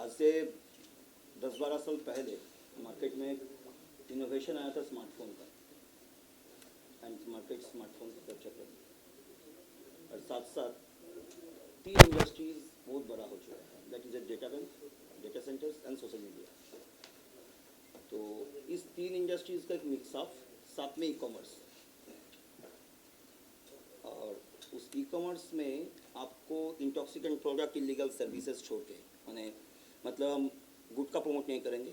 आज से 10-12 साल पहले मार्केट में इनोवेशन आया था स्मार्टफोन का, एंड मार्केट स्मार्टफोन का कैप्चर कर, और साथ साथ 3 इंडस्ट्रीज बहुत बड़ा हो चुका है, that is a data bank, data centres and social media. तो इस 3 इंडस्ट्रीज का एक मिक्स ऑफ, साथ में ई कॉमर्स, और उस ई कॉमर्स में आपको इंटॉक्सिकेंट प्रोडक्ट, इलीगल सर्विसेज छोड़ के, मतलब हम गुटखा प्रमोट नहीं करेंगे,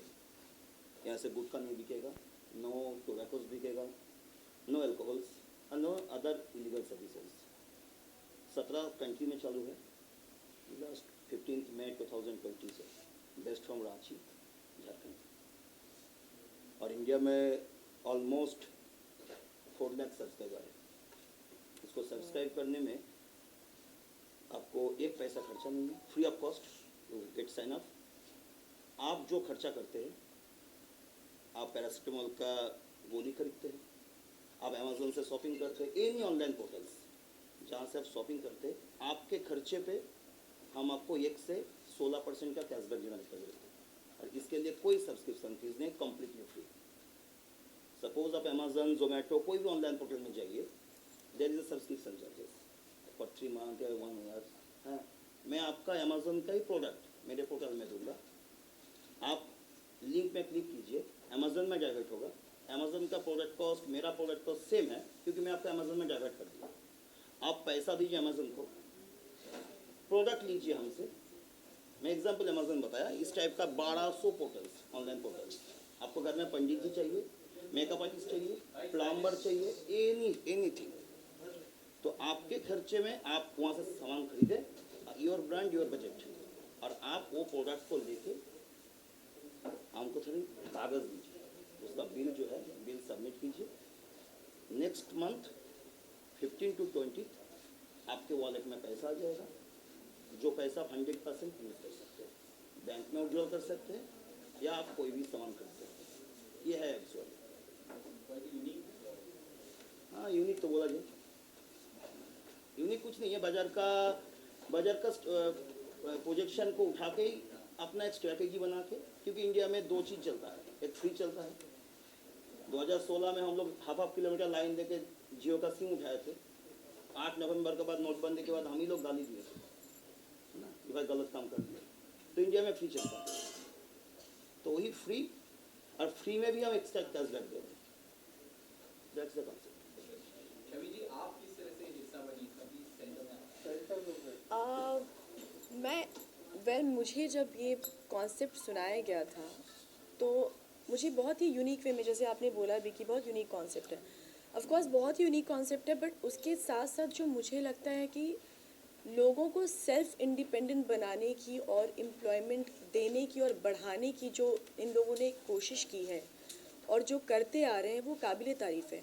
यहाँ से गुटखा नहीं बिकेगा, नो टोबैकोस बिकेगा, नो अल्कोहल्स और no other illegal services. 17 country में चालू है, लास्ट 15 मई 2020 से, बेस्ट फ्रॉम रांची, झारखंड, और इंडिया में ऑलमोस्ट 4 लाख सब्सक्राइबर है। इसको सब्सक्राइब करने में आपको 1 पैसा खर्चा नहीं है, free of cost to get sign up. आप जो खर्चा करते हैं, आप पैरासिटामोल का गोली खरीदते हैं, आप अमेज़न से शॉपिंग करते हैं, एनी ऑनलाइन पोर्टल्स जहाँ से आप शॉपिंग करते हैं, आपके खर्चे पे हम आपको 1 से 16% का कैशबैक जनरेट कर देते हैं, और इसके लिए कोई सब्सक्रिप्शन फीस नहीं, कम्प्लीटली फ्री। सपोज आप अमेज़न, जोमेटो, कोई भी ऑनलाइन पोर्टल में जाइए, there is a subscription charges for 3 month या 1 ईयर। हाँ, मैं आपका अमेज़न का ही प्रोडक्ट मेरे पोर्टल में दूंगा, आप लिंक में क्लिक कीजिए, अमेज़न में डाइवर्ट होगा, अमेज़न का प्रोडक्ट कॉस्ट, मेरा प्रोडक्ट कॉस्ट सेम है, क्योंकि मैं आपको अमेज़न में डाइवर्ट कर दिया। आप पैसा दीजिए अमेज़न को, प्रोडक्ट लीजिए हमसे। मैं एग्जांपल अमेज़न बताया, इस टाइप का 1200 पोर्टल्स, ऑनलाइन पोर्टल्स। आपको घर में पंडित जी चाहिए, मेकअप आर्टिस्ट चाहिए, प्लम्बर चाहिए, एनीथिंग, तो आपके खर्चे में आप वहाँ से सामान खरीदें, योर ब्रांड योर बजट, और आप वो प्रोडक्ट को लेके हमको थोड़ी कागज़ दीजिए, उसका बिल जो है, बिल सबमिट कीजिए। नेक्स्ट मंथ 15 to 20 आपके वॉलेट में पैसा आ जाएगा, जो पैसा आप 100% यूज कर सकते हैं, बैंक में विड्रॉल कर सकते हैं, या आप कोई भी सामान खरीद सकते हैं। ये है एक्चुअल। हाँ, यूनिक तो बोला जाए, यूनिक कुछ नहीं है, बाजार का प्रोजेक्शन को उठा के ही अपना एक स्ट्रैटेजी बना के, क्योंकि इंडिया में 2 चीज़ चलता है, एक फ्री चलता है। 2016 में हम लोग हाफ किलोमीटर लाइन देके जियो का सिम उठाए थे। 8 नवंबर के बाद, नोटबंदी के बाद हम ही लोग गाली दिए थे ना, कि भाई गलत काम कर दिया। तो इंडिया में फ्री चलता है, तो वही फ्री, और फ्री में भी हम एक्स्ट्रा कैशबैक दे रहे हैं। That's the concept. आप किस तरह से हिस्सा बनी कभी सेंटर में? मुझे जब ये कॉन्सेप्ट सुनाया गया था, तो मुझे बहुत ही यूनिक वे में, जैसे आपने बोला भी कि बहुत यूनिक कॉन्सेप्ट है, ऑफ कोर्स बहुत यूनिक कॉन्सेप्ट है, बट उसके साथ साथ जो मुझे लगता है कि लोगों को सेल्फ इंडिपेंडेंट बनाने की और एम्प्लॉयमेंट देने की और बढ़ाने की जो इन लोगों ने कोशिश की है और जो करते आ रहे हैं, वो काबिल तारीफ़ है।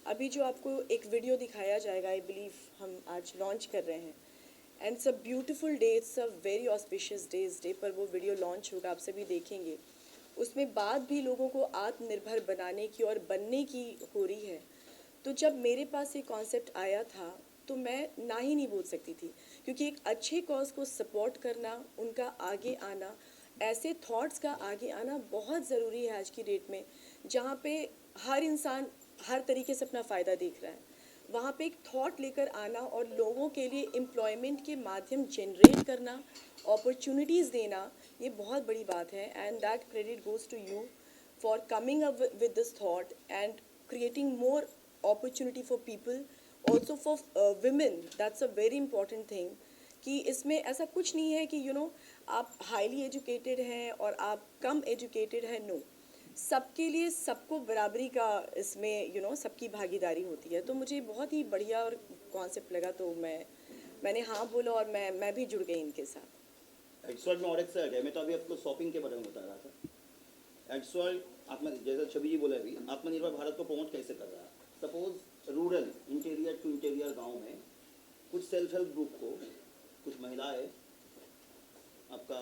अभी जो आपको एक वीडियो दिखाया जाएगा, आई बिलीव हम आज लॉन्च कर रहे हैं, and it's a beautiful day, it's a very auspicious day, इस डे पर वो वीडियो लॉन्च होगा, आप सभी देखेंगे। उसमें बात भी लोगों को आत्मनिर्भर बनाने की और बनने की हो रही है। तो जब मेरे पास ये कॉन्सेप्ट आया था, तो मैं ना ही नहीं बोल सकती थी, क्योंकि एक अच्छे कॉज को सपोर्ट करना, उनका आगे आना, ऐसे थॉट्स का आगे आना बहुत ज़रूरी है आज की डेट में, जहाँ पे हर इंसान हर तरीके से अपना फ़ायदा देख रहा है। वहाँ पे एक थॉट लेकर आना और लोगों के लिए एम्प्लॉयमेंट के माध्यम जनरेट करना, अपॉर्चुनिटीज़ देना, ये बहुत बड़ी बात है, and that credit goes to you for coming up with this thought and creating more opportunity for people, also for women. That's a very important thing, कि इसमें ऐसा कुछ नहीं है कि आप हाईली एजुकेटेड हैं और आप कम एजुकेटेड हैं, नो, सबके लिए सबको बराबरी का इसमें सबकी भागीदारी होती है। तो मुझे बहुत ही बढ़िया और कॉन्सेप्ट लगा, तो मैंने हाँ बोला, और मैं भी जुड़ गई इनके साथ। एक्सवर्ड में और एक से मैं तो अभी आपको शॉपिंग के बारे में बता रहा था। एक्सवर्ड जैसे छवि जी बोले अभी, आत्मनिर्भर भारत को प्रमोट कैसे कर रहा है। Suppose rural, interior two interior गांव में कुछ सेल्फ हेल्प ग्रुप को, कुछ महिलाएं आपका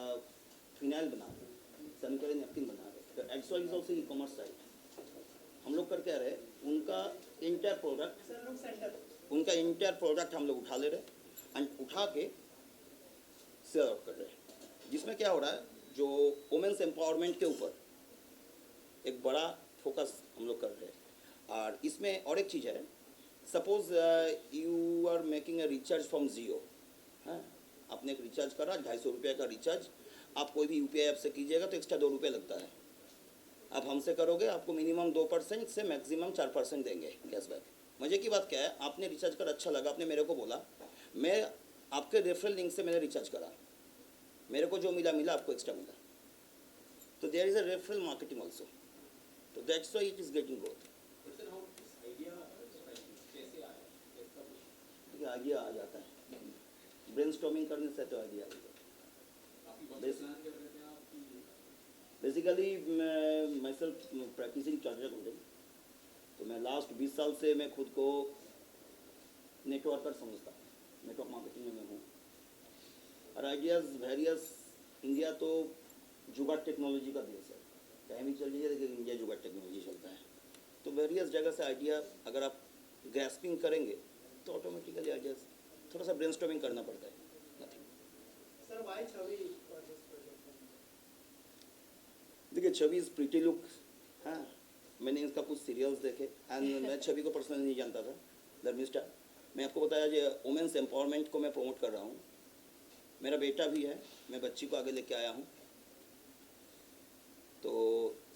फिनाइल बना रहे, सैनिटरी नैपकिन बना रहे, तो एक्सवर्ड is also e commerce site. हम लोग कर क्या रहे, उनका इंटायर प्रोडक्ट हम लोग उठा ले रहे एंड उठा के सेल आउट कर रहे हैं, जिसमें क्या हो रहा है, जो वुमेन्स एम्पावरमेंट के ऊपर एक बड़ा फोकस हम लोग कर रहे हैं। और इसमें और एक चीज़ है, suppose you are making a recharge from Jio, हाँ, आपने एक रिचार्ज करा 250 रुपये का रिचार्ज, आप कोई भी यूपीआई ऐप से कीजिएगा तो एक्स्ट्रा 2 रुपये लगता है। आप हमसे करोगे आपको मिनिमम 2% से मैक्सिमम 4% देंगे कैशबैक। मजे की बात क्या है, आपने रिचार्ज कर अच्छा लगा, आपने मेरे को बोला, मैं आपके रेफरल लिंक से मैंने रिचार्ज करा, मेरे को जो मिला आपको एक्स्ट्रा मिला, तो there is a referral marketing also, तो that's why it is getting growth. Sir हम इस आइडिया कैसे आया, इसका कुछ देखिए आइडिया आ जाता है, ब्रेनस्टॉर्मिंग करने से तो आइडिया आ जाता है। आपकी कौन बेस- प्लान कर रहे थे आपकी? बेसिकली मैं सेल्फ प्रैक्टिसिंग चार्टर्ड अकाउंटेंट, तो मैं लास्ट 20 साल से मैं खुद को नेटवर्कर समझता हूँ, नेटवर्क मार्केटिंग में मैं हूँ। और आइडियाज़ वेरियस, इंडिया तो जुगाड़ टेक्नोलॉजी का देश है, कहीं भी चल जाइए देखिए इंडिया जुगाड़ टेक्नोलॉजी चलता है, तो वेरियस जगह से आइडिया अगर आप ग्रैस्पिंग करेंगे तो ऑटोमेटिकली आइडियाज़ थोड़ा सा ब्रेनस्टॉर्मिंग करना पड़ता है, nothing. Sir why Chhavi for this project? देखिए छवि इज़ प्रीटी लुक, हाँ, मैंने इसका कुछ सीरियल्स देखे एंड मैं छवि को पर्सनली नहीं जानता था, धर्मिष्ठा। मैं आपको बताया जो वुमेन्स एम्पावरमेंट को मैं प्रमोट कर रहा हूँ, मेरा बेटा भी है, मैं बच्ची को आगे लेके आया हूँ, तो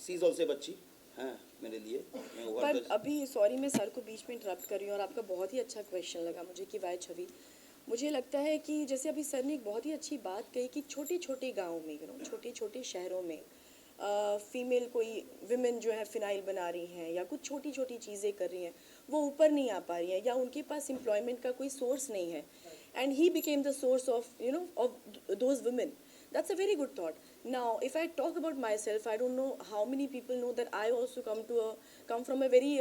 सी इज़ ऑल्सो बच्ची, हाँ, मेरे लिए मैं पर ओवर अभी सॉरी मैं सर को बीच में इंटरप्ट कर रही हूँ, और आपका बहुत ही अच्छा क्वेश्चन लगा मुझे कि वाई छवि। मुझे लगता है कि जैसे अभी सर ने एक बहुत ही अच्छी बात कही कि छोटे छोटे गाँव में, छोटे छोटे शहरों में फीमेल कोई विमेन जो है फिनाइल बना रही हैं या कुछ छोटी छोटी चीज़ें कर रही हैं, वो ऊपर नहीं आ पा रही हैं या उनके पास एम्प्लॉयमेंट का कोई सोर्स नहीं है, and he became the source of of those women. That's a very good thought. Now, if I talk about myself, I don't know how many people know that I also come from a very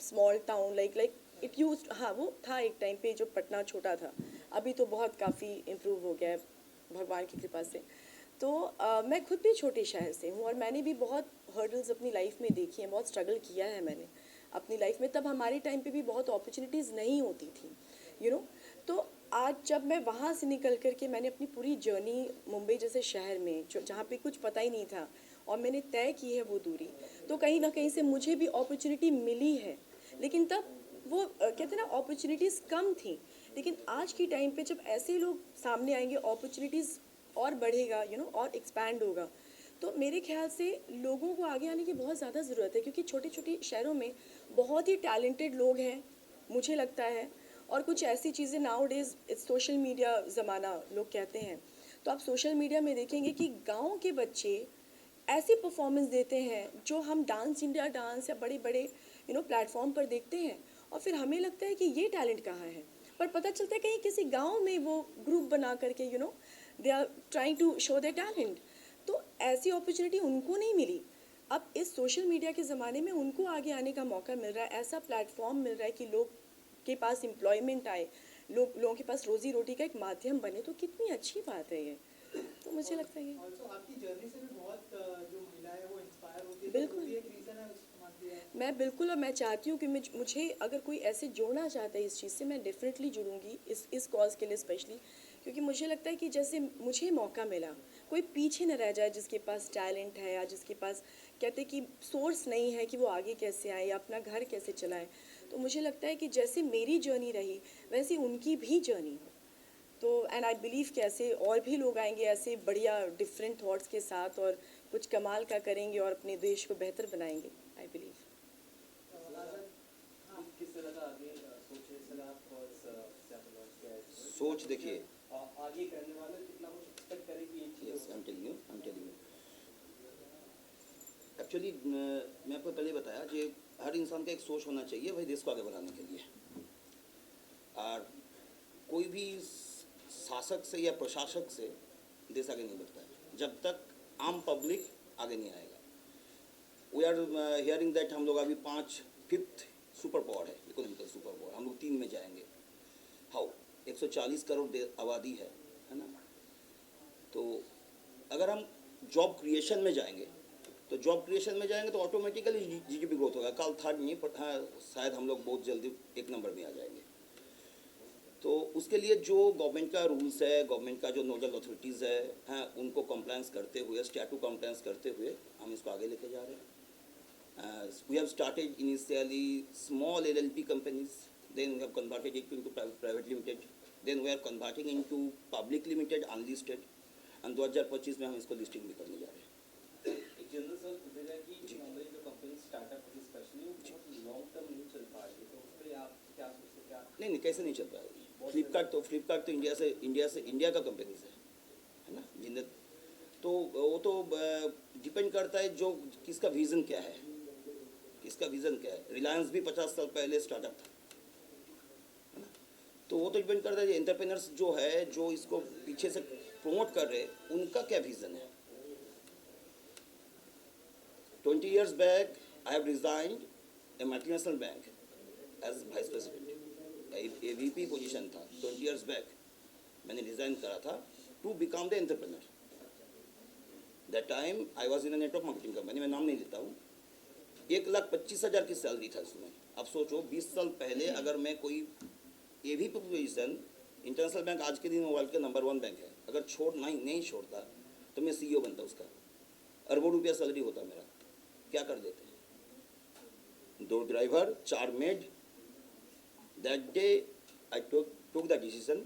small town. Like it used, हाँ वो था एक time पे जो पटना छोटा था, अभी तो बहुत काफ़ी इम्प्रूव हो गया है भगवान की कृपा से। तो मैं खुद भी छोटे शहर से हूँ और मैंने भी बहुत हर्डल्स अपनी लाइफ में देखी हैं, बहुत स्ट्रगल किया है मैंने अपनी लाइफ में। तब हमारे टाइम पे भी बहुत अपॉर्चुनिटीज़ नहीं होती थी, तो आज जब मैं वहाँ से निकल कर के मैंने अपनी पूरी जर्नी मुंबई जैसे शहर में जहाँ पे कुछ पता ही नहीं था और मैंने तय की है वो दूरी, तो कहीं ना कहीं से मुझे भी अपॉर्चुनिटी मिली है। लेकिन तब वो कहते हैं ना अपॉर्चुनिटीज़ कम थी, लेकिन आज की टाइम पे जब ऐसे लोग सामने आएंगे अपॉर्चुनिटीज़ और बढ़ेगा, और एक्सपैंड होगा। तो मेरे ख्याल से लोगों को आगे आने की बहुत ज़्यादा ज़रूरत है, क्योंकि छोटे छोटे शहरों में बहुत ही टैलेंटेड लोग हैं मुझे लगता है। और कुछ ऐसी चीज़ें नाउ डेज़ सोशल मीडिया ज़माना लोग कहते हैं, तो आप सोशल मीडिया में देखेंगे कि गांव के बच्चे ऐसी परफॉर्मेंस देते हैं जो हम डांस इंडिया डांस या बड़े बड़े प्लेटफॉर्म पर देखते हैं, और फिर हमें लगता है कि ये टैलेंट कहाँ है, पर पता चलता है कहीं किसी गांव में वो ग्रुप बना करके they are trying to show their talent. तो ऐसी अपॉर्चुनिटी उनको नहीं मिली। अब इस सोशल मीडिया के ज़माने में उनको आगे आने का मौका मिल रहा है, ऐसा प्लेटफॉर्म मिल रहा है कि लोग के पास एम्प्लॉयमेंट आए, लोगों के पास रोजी रोटी का एक माध्यम बने, तो कितनी अच्छी बात है ये। तो मुझे लगता है ये ऑल्सो आपकी जर्नी से भी बहुत जो महिला है वो इंस्पायर होती है, बिल्कुल। तो वो भी एक रीजन है उसके लिए। मैं बिल्कुल, और मैं चाहती हूँ कि मुझे अगर कोई ऐसे जोड़ना चाहता है इस चीज़ से, मैं डेफिनेटली जुड़ूंगी इस कॉज के लिए स्पेशली, क्योंकि मुझे लगता है कि जैसे मुझे मौका मिला, कोई पीछे न रह जाए जिसके पास टैलेंट है या जिसके पास कहते कि सोर्स नहीं है कि वो आगे कैसे आए या अपना घर कैसे चलाए। तो मुझे लगता है कि जैसे मेरी जर्नी रही वैसे उनकी भी जर्नी हो। तो एंड आई बिलीव कि ऐसे और भी लोग आएंगे ऐसे बढ़िया डिफरेंट थॉट्स के साथ और कुछ कमाल का करेंगे और अपने देश को बेहतर बनाएंगे, आई बिलीव। किस तरह का आगे सोच है सर आप, और से आप लॉन्च किया है? सोच देखिए, आगे करने वाले कितना कुछ एक्सपेक्ट करें कि ये चीज़ yes I am telling you actually मैं आपको पहले बताया कि हर इंसान का एक सोच होना चाहिए भाई देश को आगे बढ़ाने के लिए। और कोई भी शासक से या प्रशासक से देश आगे नहीं बढ़ता है जब तक आम पब्लिक आगे नहीं आएगा। वी आर हियरिंग दैट हम लोग अभी 5th सुपर पावर है, इकोनॉमिकल सुपर पावर, हम लोग 3 में जाएंगे। हाउ 140 करोड़ आबादी है ना। तो अगर हम जॉब क्रिएशन में जाएंगे तो ऑटोमेटिकली जीडीपी ग्रोथ होगा। कल 3rd नहीं, हाँ शायद हम लोग बहुत जल्दी 1 नंबर में आ जाएंगे। तो उसके लिए जो गवर्नमेंट का रूल्स है, गवर्नमेंट का जो नोडल अथॉरिटीज़ है, हैं, उनको कंप्लायंस करते हुए, स्टैट्यूट कंप्लायंस करते हुए हम इसको आगे लेके जा रहे हैं. We have started initially small LLP companies, then we have converted it into private limited, then we are converting into public limited unlisted, and 2025 में हम इसको लिस्टिंग भी करने जा रहे हैं. एक जनरल सर पूछेगा कि हमारी जो कंपनी स्टार्टअप होती है स्पेशली वो बहुत लॉन्ग टर्म नहीं चल पा रही, तो उसमें आप क्या सोचते हैं क्या? नहीं, कैसे नहीं चल पाएगा. फ्लिपकार्ट तो इंडिया का कंपनीज है ना. जिन तो वो तो डिपेंड करता है जो किसका विज़न क्या है, किसका विज़न क्या है. रिलायंस भी 50 साल पहले स्टार्टअप था, है ना. तो वो तो डिपेंड करता है एंटरप्रेन्योर्स जो है, जो इसको पीछे से प्रमोट कर रहे हैं, उनका क्या विज़न है. 20 years back, I have resigned a multinational bank as vice president. A VP position था 20 years back. मैंने रिजाइन करा था to become the entrepreneur. That time I was in a network marketing company, मैं नाम नहीं लेता हूँ. 1,25,000 की सैलरी था उसमें. अब सोचो 20 साल पहले अगर मैं कोई AVP पोजीशन, इंटरनेशनल बैंक आज के दिन वर्ल्ड का नंबर 1 बैंक है, अगर नहीं छोड़ता तो मैं CEO बनता उसका. अरबों रुपया सैलरी होता मेरा. क्या कर देते हैं. 2 driver, 4 made. That day I took the decision,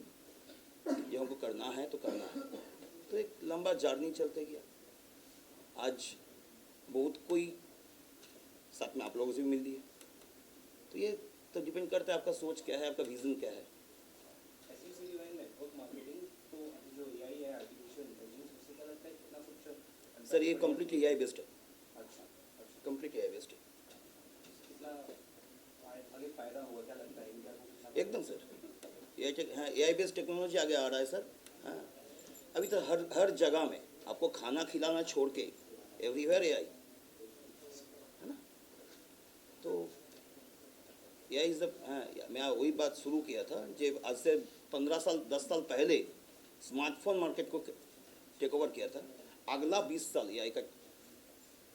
ये हमको करना है तो करना है. तो एक लंबा जर्नी चलते गया. आज बहुत कोई साथ में आप लोगों से भी मिल दिए. तो ये तो डिपेंड करता है आपका सोच क्या है, आपका विजन क्या है. एसईसी लाइन नेटवर्क मार्केटिंग तो जो AI है आर्टिफिशियल इंटेलिजेंस, उससे क्या लगता है कितना कुछ? सर ये कम्प्लीटली AI बेस्ड है. अच्छा, कम्प्लीटली AI बेस्ड है. कितना आगे फायदा होगा क्या लगता है इंडिया को? एकदम सर. AI बेस्ड टेक्नोलॉजी आगे आ रहा है सर. हाँ, अभी तो हर जगह में आपको खाना खिलाना छोड़ के एवरीवेयर AI है ना. तो AI इज मैं वही बात शुरू किया था जब आज से 15 साल 10 साल पहले स्मार्टफोन मार्केट को टेक ओवर किया था. अगला 20 साल AI का,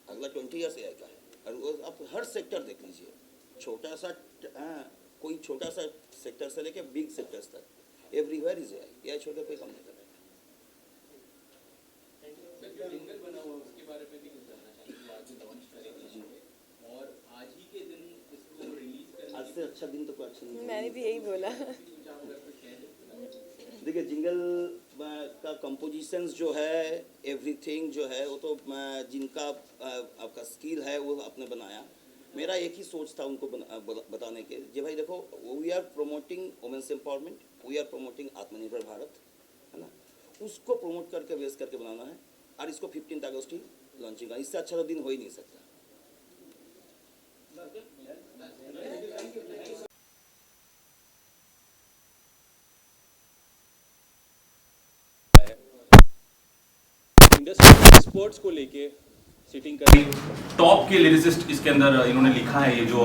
अगला 20 ईयर्स AI का है. और आप हर सेक्टर देख लीजिए, छोटा सा कोई छोटा सा सेक्टर से लेके बिग सेक्टर्स तक एवरीवेयर इज AI छोड़ के कोई काम नहीं कर रहा है. सर जो जिंगल बना हुआ उसके बारे में भी कुछ जानना चाहेंगे. आज लॉन्च करेंगे और आज ही के दिन इसको रिलीज करेंगे. आज से अच्छा दिन तो कोई अच्छा नहीं. मैंने भी यही बोला. कुछ आप अगर कुछ कहें. देखिए जिंगल का कंपोजिशंस जो है, एवरीथिंग जो है, वो तो जिनका आपका स्किल है वो आपने बनाया. मेरा एक ही सोच था उनको बताने के, जी भाई देखो, we are promoting women's empowerment, we are promoting Atmanirbhar Bharat, है ना. उसको प्रमोट करके बेस करके बनाना है. और इसको 15 अगस्त ही लॉन्चिंग है. इससे अच्छा तो दिन हो ही नहीं सकता. इंडस्ट्री स्पोर्ट्स को लेके सिटिंग करी. टॉप के लिरिसिस्ट इसके अंदर इन्होंने लिखा है. ये जो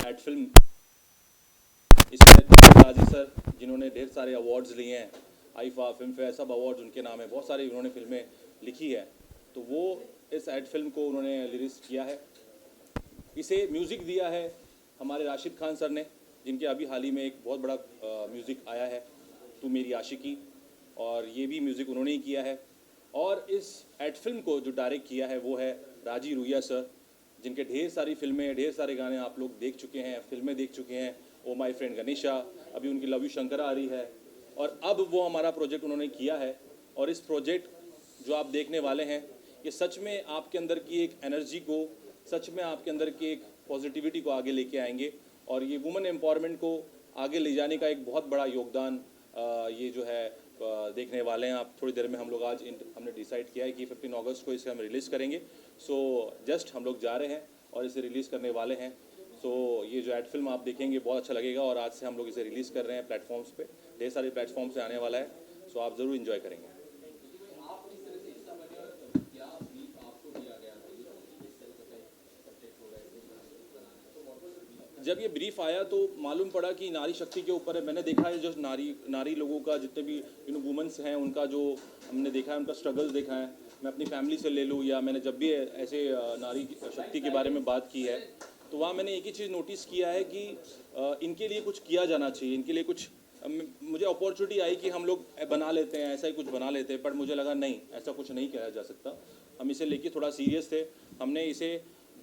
एड फिल्म इसमें राजी सर जिन्होंने ढेर सारे अवार्ड्स लिए हैं, आईफा, फिल्म फेयर, सब अवार्ड्स उनके नाम है. बहुत सारे उन्होंने फिल्में लिखी है. तो वो इस एड फिल्म को उन्होंने लिरिक्स किया है. इसे म्यूज़िक दिया है हमारे राशिद खान सर ने, जिनके अभी हाल ही में एक बहुत बड़ा म्यूज़िक आया है, तू मेरी आशिकी, और ये भी म्यूज़िक उन्होंने ही किया है. और इस एड फिल्म को जो डायरेक्ट किया है वो है राजी रुइया सर, जिनके ढेर सारी फिल्में, ढेर सारे गाने आप लोग देख चुके हैं, फिल्में देख चुके हैं. ओ माय फ्रेंड गणेशा, अभी उनकी लव यू शंकरा आ रही है, और अब वो हमारा प्रोजेक्ट उन्होंने किया है. और इस प्रोजेक्ट जो आप देखने वाले हैं, ये सच में आपके अंदर की एक एनर्जी को, सच में आपके अंदर की एक पॉजिटिविटी को आगे लेके आएंगे. और ये वुमेन एम्पावरमेंट को आगे ले जाने का एक बहुत बड़ा योगदान ये जो है देखने वाले हैं आप. थोड़ी देर में हम लोग आज हमने डिसाइड किया है कि 15 अगस्त को इसे हम रिलीज़ करेंगे. सो जस्ट हम लोग जा रहे हैं और इसे रिलीज़ करने वाले हैं. सो ये जो एड फिल्म आप देखेंगे बहुत अच्छा लगेगा. और आज से हम लोग इसे रिलीज़ कर रहे हैं प्लेटफॉर्म्स पे, ढेर सारे प्लेटफॉर्म से आने वाला है. सो आप ज़रूर इन्जॉय करेंगे. आप किस तरह से हिस्सा बने और क्या ब्रीफ आपको दिया गया था इस तरह का सब्जेक्ट होगा इसको बनाना, तो व्हाट वाज द ब्रीफ? जब ये ब्रीफ आया तो मालूम पड़ा कि नारी शक्ति के ऊपर है. मैंने देखा है जो नारी लोगों का, जितने भी वुमेन्स हैं, उनका जो हमने देखा है, उनका स्ट्रगल्स देखा है. मैं अपनी फैमिली से ले लूँ या मैंने जब भी ऐसे नारी शक्ति के बारे में बात की है, तो वहाँ मैंने एक ही चीज़ नोटिस किया है कि इनके लिए कुछ किया जाना चाहिए, इनके लिए कुछ मुझे अपॉर्चुनिटी आई कि हम लोग बना लेते हैं, ऐसा ही कुछ बना लेते हैं, पर मुझे लगा नहीं, ऐसा कुछ नहीं किया जा सकता। हम इसे लेके थोड़ा सीरियस थे। हमने इसे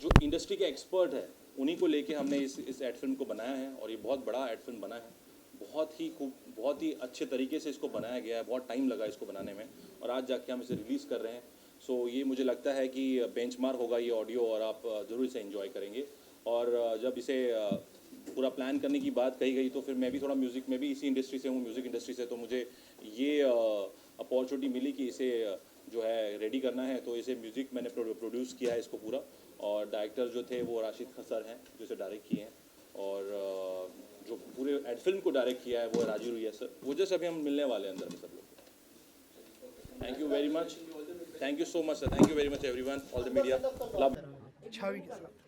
जो इंडस्ट्री के एक्सपर्ट है उन्हीं को लेके हमने इस एड फिल्म को बनाया है, और ये बहुत बड़ा एड फिल्म बना है। बहुत ही अच्छे तरीके से इसको बनाया गया है, बहुत टाइम लगा इसको बनाने में, और आज जाके हम इसे रिलीज़ कर रहे हैं। सो ये मुझे लगता है कि बेंचमार्क होगा ये ऑडियो, और आप ज़रूर इसे एंजॉय करेंगे। और जब इसे पूरा प्लान करने की बात कही गई तो फिर मैं भी थोड़ा म्यूज़िक में भी इसी इंडस्ट्री से हूँ, म्यूज़िक इंडस्ट्री से, तो मुझे ये अपॉर्चुनिटी मिली कि इसे जो है रेडी करना है। तो इसे म्यूज़िक मैंने प्रोड्यूस किया है इसको पूरा, और डायरेक्टर जो थे वो राशिद खसर हैं जो इसे डायरेक्ट किए हैं, और जो पूरे एड फिल्म को डायरेक्ट किया है वो है राजीव रुइया सर। वो जैसे अभी हम मिलने वाले हैं अंदर में सब लोग। Thank you very much, thank you so much sir, thank you very much everyone, all the media, love. छवि के साथ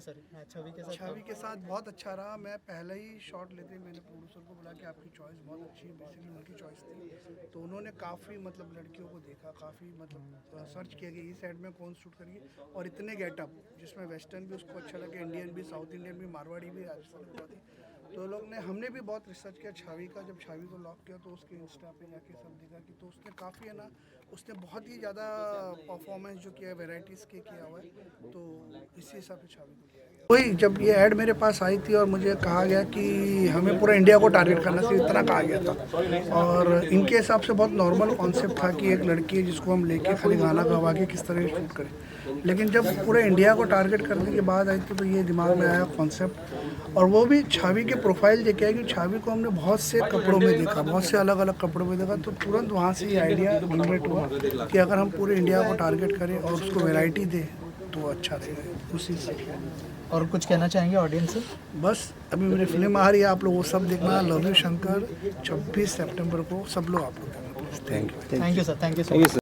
सर छवि के साथ बहुत अच्छा रहा। मैं पहले ही शॉट लेते मैंने प्रोड्यूसर को बोला कि आपकी चॉइस बहुत अच्छी है, बेसिकली उनकी चॉइस थी। तो उन्होंने काफ़ी मतलब लड़कियों को देखा, काफ़ी मतलब सर्च किया कि इस साइड में कौन शूट करिए, और इतने गेटअप जिसमें वेस्टर्न भी उसको अच्छा लगे, इंडियन भी, साउथ इंडियन भी, मारवाड़ी भी, राजस्थानी भी। तो लोग ने हमने भी बहुत रिसर्च किया छवि का। जब छवि को लॉक किया तो उसके इंस्टा पे जाके सब देखा कि तो उसने काफ़ी है ना, उसने बहुत ही ज़्यादा परफॉर्मेंस जो किया है वैराइटीज़ के किया हुआ है, तो इसी हिसाब से छवि को किया गया। वही जब ये ऐड मेरे पास आई थी और मुझे कहा गया कि हमें पूरा इंडिया को टारगेट करना चाहिए, इतना कहा गया था, और इनके हिसाब से बहुत नॉर्मल कॉन्सेप्ट था कि एक लड़की है जिसको हम लेके खाली गाना गवा के किस तरह शूट करें। लेकिन जब पूरे इंडिया को टारगेट करने के बाद आई थी तो ये दिमाग में आया कॉन्सेप्ट, और वो भी छवि के प्रोफाइल देखे है कि छवि को हमने बहुत से कपड़ों में देखा, बहुत से अलग अलग कपड़ों में देखा, तो तुरंत वहाँ से ये आइडिया जनरेट हुआ कि अगर हम पूरे इंडिया को टारगेट करें और उसको वैरायटी दें तो अच्छा रहेगा। उसी से और कुछ कहना चाहेंगे ऑडियंस से? बस अभी मेरी फिल्म आ रही है, आप लोग वो सब देखना। लव यू शंकर 26 सितंबर को सब लोग आप लोग देखना। Thank you thank you sir, thank you so much.